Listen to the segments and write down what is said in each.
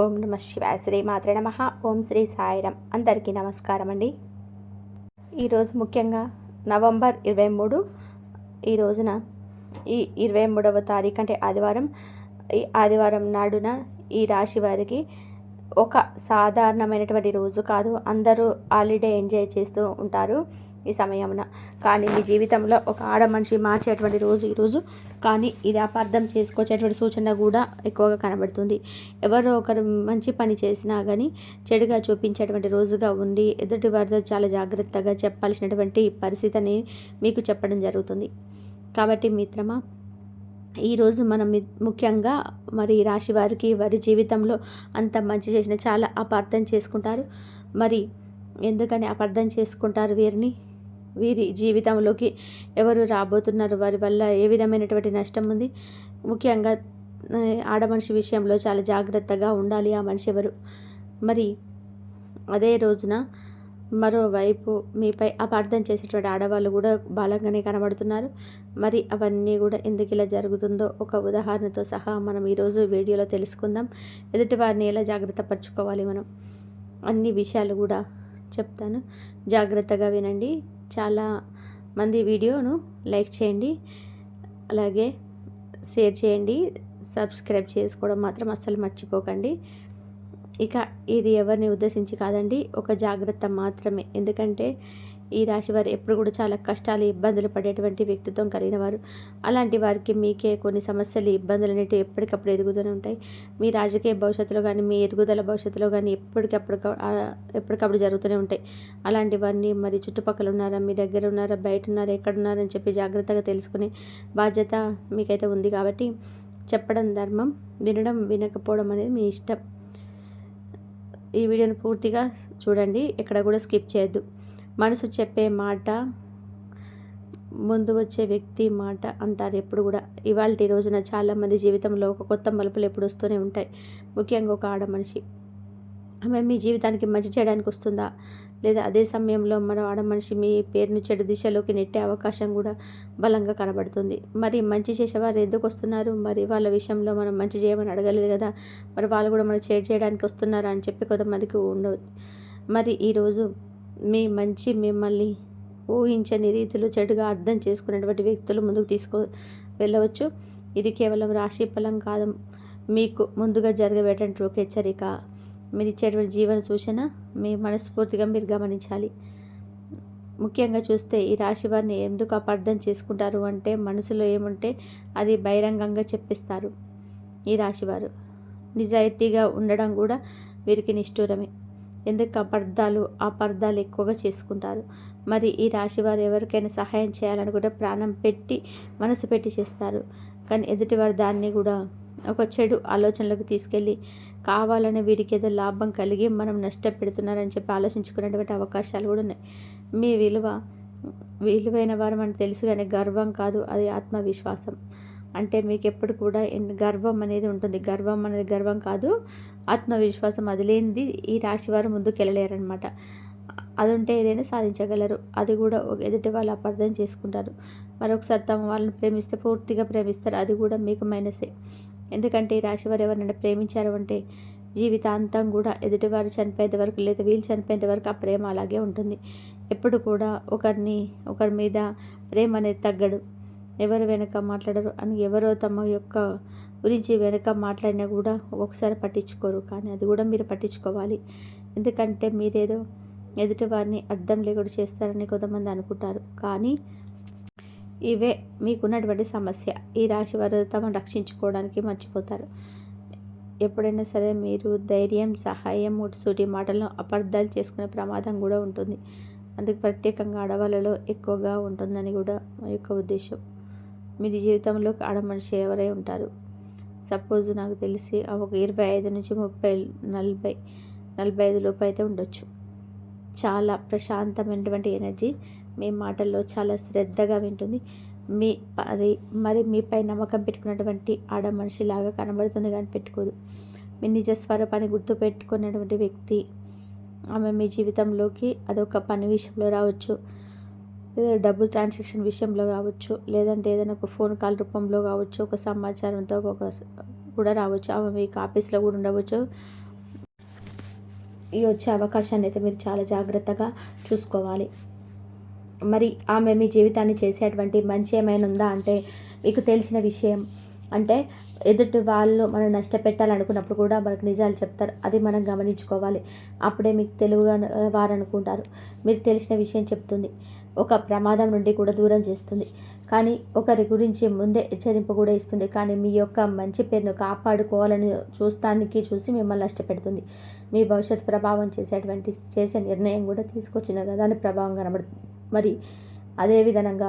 ఓం నమ శివాయ. శ్రీ మాత్రే నమః. ఓం శ్రీ సాయిరాం. అందరికీ నమస్కారం అండి. ఈరోజు ముఖ్యంగా నవంబర్ 23 ఈ రోజున ఈ 23వ తారీఖు అంటే ఆదివారం. ఈ ఆదివారం నాడున ఈ రాశి వారికి ఒక సాధారణమైనటువంటి రోజు కాదు. అందరూ హాలిడే ఎంజాయ్ చేస్తూ ఉంటారు ఈ సమయమున. కానీ మీ జీవితంలో ఒక ఆడ మనిషి మార్చేటువంటి రోజు ఈరోజు. కానీ ఇది అపార్థం చేసుకొచ్చేటువంటి సూచన కూడా ఎక్కువగా కనబడుతుంది. ఎవరో ఒకరు మంచి పని చేసినా కానీ చెడుగా చూపించేటువంటి రోజుగా ఉండి ఎదుటి వారితో చాలా జాగ్రత్తగా చెప్పాల్సినటువంటి పరిస్థితిని మీకు చెప్పడం జరుగుతుంది. కాబట్టి మిత్రమా, ఈరోజు మనం ముఖ్యంగా మరి రాశి వారికి వారి జీవితంలో అంత మంచి చేసిన చాలా అపార్థం చేసుకుంటారు. మరి ఎందుకని అపార్థం చేసుకుంటారు? వీరి జీవితంలోకి ఎవరు రాబోతున్నారు, వారి వల్ల ఏ విధమైనటువంటి నష్టం ఉంది? ముఖ్యంగా ఆడ మనిషి విషయంలో చాలా జాగ్రత్తగా ఉండాలి. ఆ మనిషి ఎవరు? మరి అదే రోజున మరోవైపు మీపై అపార్థం చేసేటువంటి ఆడవాళ్ళు కూడా బలంగానే కనబడుతున్నారు. మరి అవన్నీ కూడా ఎందుకు ఇలా జరుగుతుందో ఒక ఉదాహరణతో సహా మనం ఈరోజు వీడియోలో తెలుసుకుందాం. ఎదుటి వారిని ఎలా జాగ్రత్త పరచుకోవాలి మనం అన్ని విషయాలు కూడా చెప్తాను. జాగ్రత్తగా వినండి. చాలా మంది వీడియోను లైక్ చేయండి, అలాగే షేర్ చేయండి, సబ్స్క్రైబ్ చేసుకోవడం మాత్రం అస్సలు మర్చిపోకండి. ఇక ఇది ఎవరిని ఉద్దేశించి కాదండి, ఒక జాగ్రత్త మాత్రమే. ఎందుకంటే ఈ రాశి వారు ఎప్పుడు కూడా చాలా కష్టాలు ఇబ్బందులు పడేటువంటి వ్యక్తిత్వం కలిగిన వారు. అలాంటి వారికి మీకే కొన్ని సమస్యలు ఇబ్బందులు అనేవి ఎప్పటికప్పుడు ఎదుగుతూనే ఉంటాయి. మీ రాజకీయ భవిష్యత్తులో కానీ మీ ఎదుగుదల భవిష్యత్తులో కానీ ఎప్పటికప్పుడు జరుగుతూనే ఉంటాయి. అలాంటివన్నీ మరి చుట్టుపక్కల ఉన్నారా, మీ దగ్గర ఉన్నారా, బయట ఉన్నారా, ఎక్కడున్నారని చెప్పి జాగ్రత్తగా తెలుసుకునే బాధ్యత మీకైతే ఉంది. కాబట్టి చెప్పడం ధర్మం, వినడం వినకపోవడం అనేది మీ ఇష్టం. ఈ వీడియోని పూర్తిగా చూడండి, ఎక్కడ కూడా స్కిప్ చేయొద్దు. మనసు చెప్పే మాట ముందు వచ్చే వ్యక్తి మాట అంటారు ఎప్పుడు కూడా. ఇవాళ రోజున చాలామంది జీవితంలో ఒక కొత్త మలుపులు ఎప్పుడు వస్తూనే ఉంటాయి. ముఖ్యంగా ఒక ఆడ మనిషి ఆమె మీ జీవితానికి మంచి చేయడానికి వస్తుందా, లేదా అదే సమయంలో మరో ఆడ మనిషి మీ పేరును చెడు దిశలోకి నెట్టే అవకాశం కూడా బలంగా కనబడుతుంది. మరి మంచి చేసేవారు ఎందుకు వస్తున్నారు? మరి వాళ్ళ విషయంలో మనం మంచి చేయమని అడగలేదు కదా, మరి వాళ్ళు కూడా మనం చేడు చేయడానికి వస్తున్నారా అని చెప్పి కొంతమందికి ఉండవు. మరి ఈరోజు మీ మంచి మిమ్మల్ని ఊహించని రీతిలో చెడుగా అర్థం చేసుకునేటువంటి వ్యక్తులు ముందుకు వెళ్ళవచ్చు. ఇది కేవలం రాశి ఫలం కాదు, మీకు ముందుగా జరగబేటువంటి ఒక హెచ్చరిక. మీరు ఇచ్చేటువంటి జీవన సూచన మీ మనస్ఫూర్తిగా మీరు గమనించాలి. ముఖ్యంగా చూస్తే ఈ రాశి వారిని ఎందుకు అపార్థం చేసుకుంటారు అంటే, మనసులో ఏముంటే అది బహిరంగంగా చెప్పిస్తారు. ఈ రాశివారు నిజాయితీగా ఉండడం కూడా వీరికి నిష్ఠూరమే. ఎందుకు అపార్థాలు ఎక్కువగా చేసుకుంటారు. మరి ఈ రాశివారు ఎవరికైనా సహాయం చేయాలని కూడా ప్రాణం పెట్టి మనసు పెట్టి చేస్తారు. కానీ ఎదుటివారు దాన్ని కూడా ఒక చెడు ఆలోచనలకు తీసుకెళ్ళి కావాలని వీరికి ఏదో లాభం కలిగి మనం నష్టపెడుతున్నారని చెప్పి ఆలోచించుకునేటువంటి అవకాశాలు కూడా ఉన్నాయి. మీ విలువైన వారు మనకు తెలుసు, కానీ గర్వం కాదు, అది ఆత్మవిశ్వాసం. అంటే మీకు ఎప్పుడు కూడా గర్వం అనేది ఉంటుంది. గర్వం అనేది గర్వం కాదు, ఆత్మవిశ్వాసం. అది లేనిది ఈ రాశి వారు ముందుకు వెళ్ళలేరనమాట. అది ఉంటే ఏదైనా సాధించగలరు. అది కూడా ఎదుటి వాళ్ళు అపార్థం చేసుకుంటారు. మరొకసారి తమ వాళ్ళని ప్రేమిస్తే పూర్తిగా ప్రేమిస్తారు. అది కూడా మీకు మైనసే. ఎందుకంటే ఈ రాశి వారు ఎవరినైనా ప్రేమించారు అంటే జీవితాంతం కూడా ఎదుటివారు చనిపోయేంత వరకు, లేదా వీళ్ళు చనిపోయేంత వరకు ఆ ప్రేమ అలాగే ఉంటుంది. ఎప్పుడు కూడా ఒకరి మీద ప్రేమ అనేది తగ్గడు. ఎవరు వెనక మాట్లాడరు అని ఎవరో తమ యొక్క గురించి వెనక మాట్లాడినా కూడా ఒక్కొక్కసారి పట్టించుకోరు. కానీ అది కూడా మీరు పట్టించుకోవాలి. ఎందుకంటే మీరేదో ఎదుటి వారిని అర్థం లేకుండా చేస్తారని కొంతమంది అనుకుంటారు. కానీ ఇవే మీకున్నటువంటి సమస్య. ఈ రాశి వారు తమను రక్షించుకోవడానికి మర్చిపోతారు. ఎప్పుడైనా సరే మీరు ధైర్యం, సహాయం, ముట్సూటి మాటలను అపార్థాలు చేసుకునే ప్రమాదం కూడా ఉంటుంది. అందుకు ప్రత్యేకంగా ఆడవాళ్ళలో ఎక్కువగా ఉంటుందని కూడా మా యొక్క ఉద్దేశం. మీ జీవితంలో ఆడ మనిషి ఎవరై ఉంటారు. సపోజ్ నాకు తెలిసి ఒక 25 నుంచి 30, 45 లోపు అయితే ఉండొచ్చు. చాలా ప్రశాంతమైనటువంటి ఎనర్జీ, మీ మాటల్లో చాలా శ్రద్ధగా వింటుంది. మరి మీపై నమ్మకం పెట్టుకున్నటువంటి ఆడ మనిషిలాగా కనబడుతుంది, కానీ పెట్టుకోదు. మీ నిజ స్వరూపాన్ని గుర్తు పెట్టుకున్నటువంటి వ్యక్తి ఆమె మీ జీవితంలోకి అదొక పని విషయంలో రావచ్చు, లేదా డబ్బు ట్రాన్సాక్షన్ విషయంలో కావచ్చు, లేదంటే ఏదైనా ఒక ఫోన్ కాల్ రూపంలో కావచ్చు, ఒక సమాచారంతో కూడా రావచ్చు. ఆమె మీకు ఆఫీస్లో కూడా ఉండవచ్చు, ఈ వచ్చే అవకాశాన్ని అయితే మీరు చాలా జాగ్రత్తగా చూసుకోవాలి. మరి ఆమె మీ జీవితాన్ని చేసేటువంటి మంచి ఏమైనా ఉందా అంటే, మీకు తెలిసిన విషయం అంటే ఎదుటి వాళ్ళు మనం నష్టపెట్టాలనుకున్నప్పుడు కూడా మనకు నిజాలు చెప్తారు. అది మనం గమనించుకోవాలి. అప్పుడే మీకు తెలివిగా వారనుకుంటారు. మీకు తెలిసిన విషయం చెప్తుంది. ఒక ప్రమాదం నుండి కూడా దూరం చేస్తుంది. కానీ ఒకరి గురించి ముందే హెచ్చరింపు కూడా ఇస్తుంది. కానీ మీ యొక్క మంచి పేరును కాపాడుకోవాలని చూసి మిమ్మల్ని నష్టపెడుతుంది. మీ భవిష్యత్తు ప్రభావం చేసే నిర్ణయం కూడా తీసుకొచ్చిన కదా అని ప్రభావం కనబడుతుంది. మరి అదే విధంగా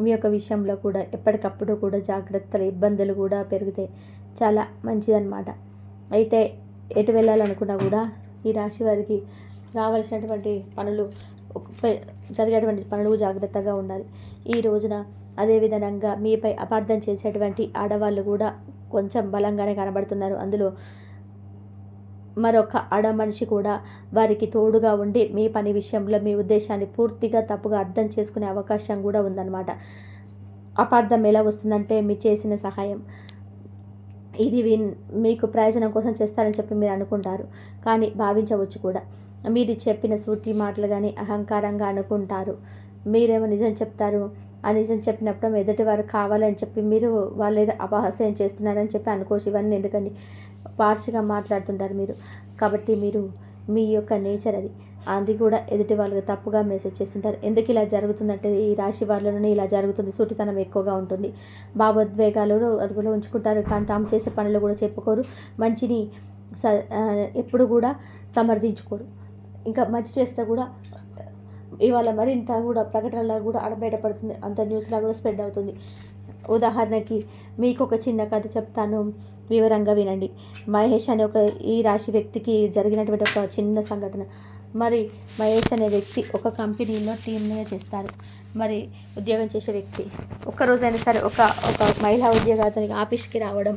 మీ యొక్క విషయంలో కూడా ఎప్పటికప్పుడు కూడా జాగ్రత్తలు, ఇబ్బందులు కూడా పెరిగితే చాలా మంచిదన్నమాట. అయితే ఎటు వెళ్ళాలనుకున్నా కూడా ఈ రాశి వారికి రావాల్సినటువంటి పనులు జరిగేటువంటి పనులు జాగ్రత్తగా ఉండాలి ఈ రోజున. అదేవిధంగా మీపై అపార్థం చేసేటువంటి ఆడవాళ్ళు కూడా కొంచెం బలంగానే కనబడుతున్నారు. అందులో మరొక ఆడ మనిషి కూడా వారికి తోడుగా ఉండి మీ పని విషయంలో మీ ఉద్దేశాన్ని పూర్తిగా తప్పుగా అర్థం చేసుకునే అవకాశం కూడా ఉందన్నమాట. అపార్థం ఎలా వస్తుందంటే, మీరు చేసిన సహాయం ఇది మీకు ప్రయోజనం కోసం చేస్తారని చెప్పి మీరు అనుకుంటారు, కానీ భావించవచ్చు కూడా. మీరు చెప్పిన సూటి మాటలు కానీ అహంకారంగా అనుకుంటారు. మీరేమో నిజం చెప్తారు. ఆ నిజం చెప్పినప్పుడు ఎదుటి వారు కావాలని చెప్పి మీరు వాళ్ళు ఏదో అపహాస్యం చేస్తున్నారని చెప్పి అనుకోవచ్చు. ఇవన్నీ ఎందుకండి, పార్షిగా మాట్లాడుతుంటారు మీరు. కాబట్టి మీరు మీ యొక్క నేచర్ అది కూడా ఎదుటి వాళ్ళకి తప్పుగా మెసేజ్ చేస్తుంటారు. ఎందుకు ఇలా జరుగుతుందంటే, ఈ రాశి వాళ్ళలోనే ఇలా జరుగుతుంది. సూటితనం ఎక్కువగా ఉంటుంది. భావోద్వేగాలు అదుపులో ఉంచుకుంటారు, కానీ తాము చేసే పనులు కూడా చెప్పుకోరు. మంచిని ఎప్పుడు కూడా సమర్థించుకోరు. ఇంకా మంచి చేస్తే కూడా ఇవాళ మరింత కూడా ప్రకటనలా కూడా బయటపడుతుంది. అంత న్యూస్లా కూడా స్ప్రెడ్ అవుతుంది. ఉదాహరణకి మీకు ఒక చిన్న కథ చెప్తాను, వివరంగా వినండి. మహేష్ అనే ఈ రాశి వ్యక్తికి జరిగినటువంటి ఒక చిన్న సంఘటన. మరి మహేష్ అనే వ్యక్తి ఒక కంపెనీలో టీమ్గా చేస్తారు. మరి ఉద్యోగం చేసే వ్యక్తి ఒక్కరోజైనా సరే ఒక మహిళా ఉద్యోగం అతనికి ఆఫీస్కి రావడం,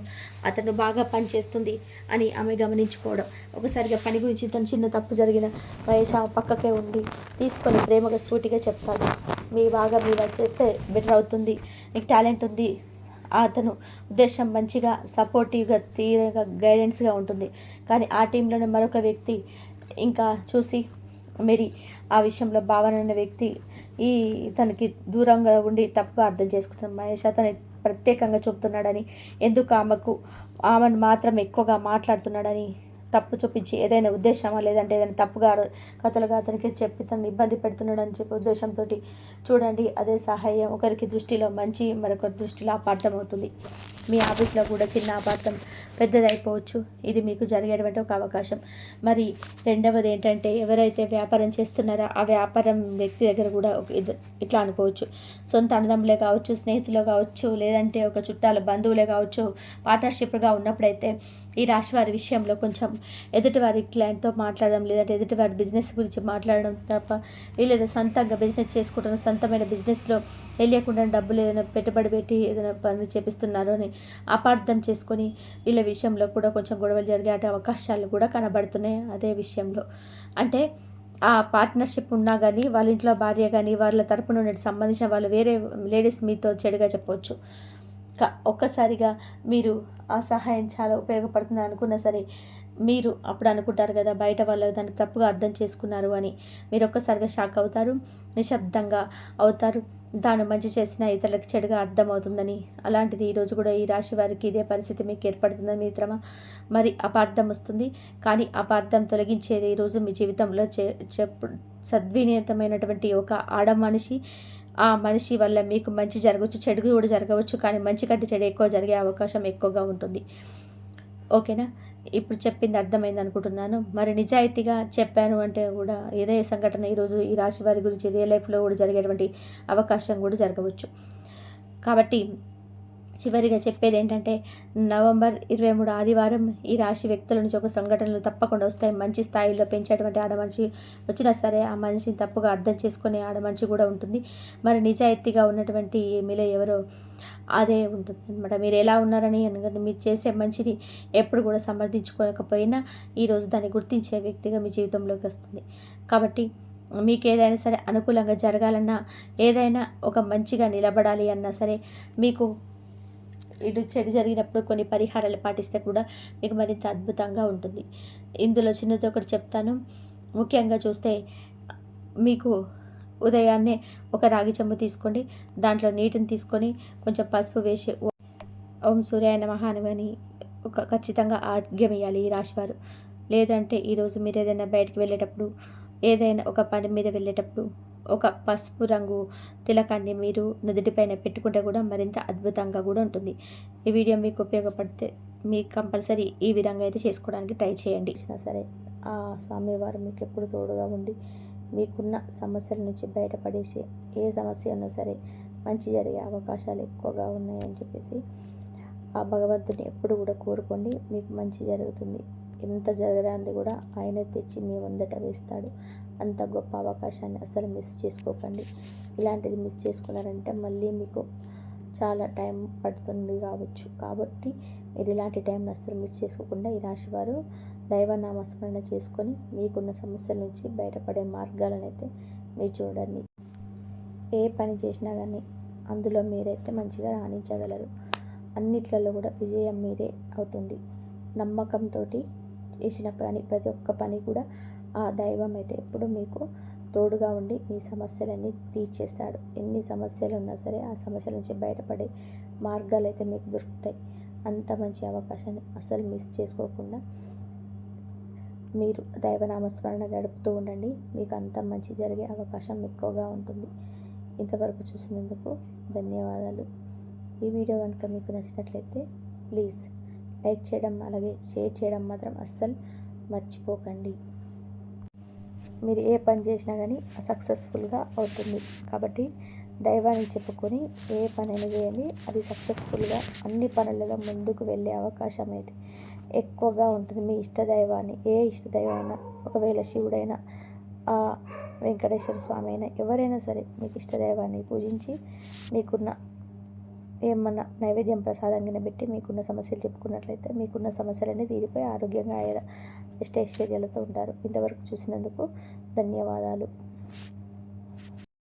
అతను బాగా పని చేస్తుంది అని ఆమె గమనించుకోవడం, ఒకసారిగా పని గురించి తను చిన్న తప్పు జరిగిన మహేష్ పక్కకే ఉండి తీసుకొని ప్రేమగా సూటిగా చెప్తాడు. మీరు చేస్తే బెటర్ అవుతుంది, నీకు టాలెంట్ ఉంది. అతను ఉద్దేశం మంచిగా సపోర్టివ్గా తీరగా గైడెన్స్గా ఉంటుంది. కానీ ఆ టీంలోనే మరొక వ్యక్తి ఇంకా చూసి మరి ఆ విషయంలో భావన అనే వ్యక్తి తనకి దూరంగా ఉండి తప్పుగా అర్థం చేసుకుంటున్నాడు. మహేష్ అతని ప్రత్యేకంగా చూపుతున్నాడని, ఎందుకు ఆమెను మాత్రం ఎక్కువగా మాట్లాడుతున్నాడని తప్పు చూపించి ఏదైనా ఉద్దేశమా లేదంటే ఏదైనా తప్పుగా కథలుగా అతనికి చెప్పి తను ఇబ్బంది పెడుతున్నాడని చెప్పి ఉద్దేశంతో చూడండి. అదే సహాయం ఒకరికి దృష్టిలో మంచి, మరొకరి దృష్టిలో అపార్థం అవుతుంది. మీ ఆఫీస్లో కూడా చిన్న అపార్థం పెద్దదైపోవచ్చు. ఇది మీకు జరిగేటువంటి ఒక అవకాశం. మరి రెండవది ఏంటంటే, ఎవరైతే వ్యాపారం చేస్తున్నారో ఆ వ్యాపారం వ్యక్తి దగ్గర కూడా ఇట్లా అనుకోవచ్చు, సొంత అన్నదమ్ములే కావచ్చు, స్నేహితులే కావచ్చు, లేదంటే ఒక చుట్టాల బంధువులే కావచ్చు, పార్ట్నర్షిప్గా ఉన్నప్పుడైతే ఈ రాశి వారి విషయంలో కొంచెం ఎదుటివారి క్లయింట్తో మాట్లాడడం, లేదంటే ఎదుటివారి బిజినెస్ గురించి మాట్లాడడం తప్ప, వీళ్ళు సొంతంగా బిజినెస్ చేసుకుంటున్న సొంతమైన బిజినెస్లో తెలియకుండా డబ్బులు ఏదైనా పెట్టుబడి పెట్టి ఏదైనా పనులు చేపిస్తున్నారు అని అపార్థం చేసుకొని వీళ్ళ విషయంలో కూడా కొంచెం గొడవలు జరిగే అవకాశాలు కూడా కనబడుతున్నాయి. అదే విషయంలో అంటే ఆ పార్ట్నర్షిప్ ఉన్నా కానీ వాళ్ళ ఇంట్లో భార్య కానీ వాళ్ళ తరపున సంబంధించిన వాళ్ళు వేరే లేడీస్ మీతో చెడుగా చెప్పవచ్చు. ఒక్కసారిగా మీరు ఆ సహాయం చాలా ఉపయోగపడుతుంది అనుకున్నా సరే, మీరు అప్పుడు అనుకుంటారు కదా బయట వాళ్ళు దాన్ని తప్పుగా అర్థం చేసుకున్నారు అని. మీరు ఒక్కసారిగా షాక్ అవుతారు, నిశ్శబ్దంగా అవుతారు. తాను మంచి చేసిన ఇతరులకు చెడుగా అర్థమవుతుందని. అలాంటిది ఈరోజు కూడా ఈ రాశి వారికి ఇదే పరిస్థితి మీకు ఏర్పడుతుందని మిత్రమా. మరి అపార్థం వస్తుంది, కానీ అపార్థం తొలగించేది ఈరోజు మీ జీవితంలో సద్వినియతమైనటువంటి ఒక ఆడ మనిషి. ఆ మనిషి వల్ల మీకు మంచి జరగవచ్చు, చెడు కూడా జరగవచ్చు, కానీ మంచి కంటే చెడు ఎక్కువ జరిగే అవకాశం ఎక్కువగా ఉంటుంది. ఓకేనా, ఇప్పుడు చెప్పింది అర్థమైంది అనుకుంటున్నాను. మరి నిజాయితీగా చెప్పాను అంటే కూడా ఇదే సంఘటన ఈరోజు ఈ రాశి వారి గురించి రియల్ లైఫ్లో కూడా జరిగేటువంటి అవకాశం కూడా జరగవచ్చు. కాబట్టి చివరిగా చెప్పేది ఏంటంటే, నవంబర్ 23 ఆదివారం ఈ రాశి వ్యక్తుల నుంచి ఒక సంఘటనలు తప్పకుండా వస్తాయి. మంచి స్థాయిలో పెంచేటువంటి ఆడమనిషి వచ్చినా సరే ఆ మనిషిని తప్పుగా అర్థం చేసుకునే ఆడమనిషి కూడా ఉంటుంది. మరి నిజాయితీగా ఉన్నటువంటి మీలో ఎవరో అదే ఉంటుంది అనమాట. మీరు ఎలా ఉన్నారని మీరు చేసే మంచిని ఎప్పుడు కూడా సమర్థించుకోకపోయినా ఈరోజు దాన్ని గుర్తించే వ్యక్తిగా మీ జీవితంలోకి వస్తుంది. కాబట్టి మీకు ఏదైనా సరే అనుకూలంగా జరగాలన్నా, ఏదైనా ఒక మంచిగా నిలబడాలి అన్నా సరే, మీకు ఇటు చెడు జరిగినప్పుడు కొన్ని పరిహారాలు పాటిస్తే కూడా మీకు మరింత అద్భుతంగా ఉంటుంది. ఇందులో చిన్నది ఒకటి చెప్తాను. ముఖ్యంగా చూస్తే మీకు ఉదయాన్నే ఒక రాగి చెంబు తీసుకోండి. దాంట్లో నీటిని తీసుకొని కొంచెం పసుపు వేసి ఓం సూర్యాయ నమః అని ఖచ్చితంగా ఆర్ఘ్యమియ్యాలి ఈ రాశివారు. లేదంటే ఈరోజు మీరు ఏదైనా బయటికి వెళ్ళేటప్పుడు, ఏదైనా ఒక పని మీద వెళ్ళేటప్పుడు ఒక పసుపు రంగు తిలకాన్ని మీరు నుదుటిపైన పెట్టుకుంటే కూడా మరింత అద్భుతంగా కూడా ఉంటుంది. ఈ వీడియో మీకు ఉపయోగపడితే మీకు కంపల్సరీ ఈ విధంగా అయితే చేసుకోవడానికి ట్రై చేయండి. సరే, ఆ స్వామివారు మీకు ఎప్పుడు తోడుగా ఉండి మీకున్న సమస్యల నుంచి బయటపడేసి ఏ సమస్య ఉన్నా సరే మంచి జరిగే అవకాశాలు ఎక్కువగా ఉన్నాయని చెప్పేసి ఆ భగవంతుని ఎప్పుడు కూడా కోరుకోండి. మీకు మంచి జరుగుతుంది. ఎంత జరగరాంది కూడా ఆయన తెచ్చి మీ ముందట వేస్తాడు. అంత గొప్ప అవకాశాన్ని అసలు మిస్ చేసుకోకండి. ఇలాంటిది మిస్ చేసుకున్నారంటే మళ్ళీ మీకు చాలా టైం పడుతుంది కావచ్చు. కాబట్టి మీరు ఇలాంటి టైంని అస్సలు మిస్ చేసుకోకుండా ఈ రాశి వారు దైవనామస్మరణ చేసుకొని మీకున్న సమస్యల నుంచి బయటపడే మార్గాలను అయితే మీరు చూడండి. ఏ పని చేసినా కానీ అందులో మీరైతే మంచిగా రాణించగలరు. అన్నిట్లలో కూడా విజయం మీదే అవుతుంది. నమ్మకంతో చేసిన ప్రతి ఒక్క పని కూడా ఆ దైవం అయితే ఎప్పుడు మీకు తోడుగా ఉండి మీ సమస్యలన్నీ తీర్చేస్తాడు. ఎన్ని సమస్యలు ఉన్నా సరే ఆ సమస్యల నుంచి బయటపడే మార్గాలు అయితే మీకు దొరుకుతాయి. అంత మంచి అవకాశాన్ని అసలు మిస్ చేసుకోకుండా మీరు దైవనామస్మరణ గడుపుతూ ఉండండి. మీకు అంత మంచి జరిగే అవకాశం ఎక్కువగా ఉంటుంది. ఇంతవరకు చూసినందుకు ధన్యవాదాలు. ఈ వీడియో కనుక మీకు నచ్చినట్లయితే ప్లీజ్ లైక్ చేయడం అలాగే షేర్ చేయడం మాత్రం అస్సలు మర్చిపోకండి. మీరు ఏ పని చేసినా కానీ సక్సెస్ఫుల్గా అవుతుంది. కాబట్టి దైవాన్ని చెప్పుకొని ఏ పనైనా చేయండి, అది సక్సెస్ఫుల్గా అన్ని పనులలో ముందుకు వెళ్ళే అవకాశం అయితే ఎక్కువగా ఉంటుంది. మీ ఇష్టదైవాన్ని, ఏ ఇష్టదైవమైనా, ఒకవేళ శివుడైనా, వెంకటేశ్వర స్వామి అయినా, ఎవరైనా సరే మీకు ఇష్టదైవాన్ని పూజించి మీకున్న ఏమన్నా నైవేద్యం ప్రసాదంగా పెట్టి మీకున్న సమస్యలు చెప్పుకున్నట్లయితే మీకున్న సమస్యలన్నీ తీరిపోయి ఆరోగ్యంగా ఐశ్వర్యాలతో ఉంటారు. ఇంతవరకు చూసినందుకు ధన్యవాదాలు.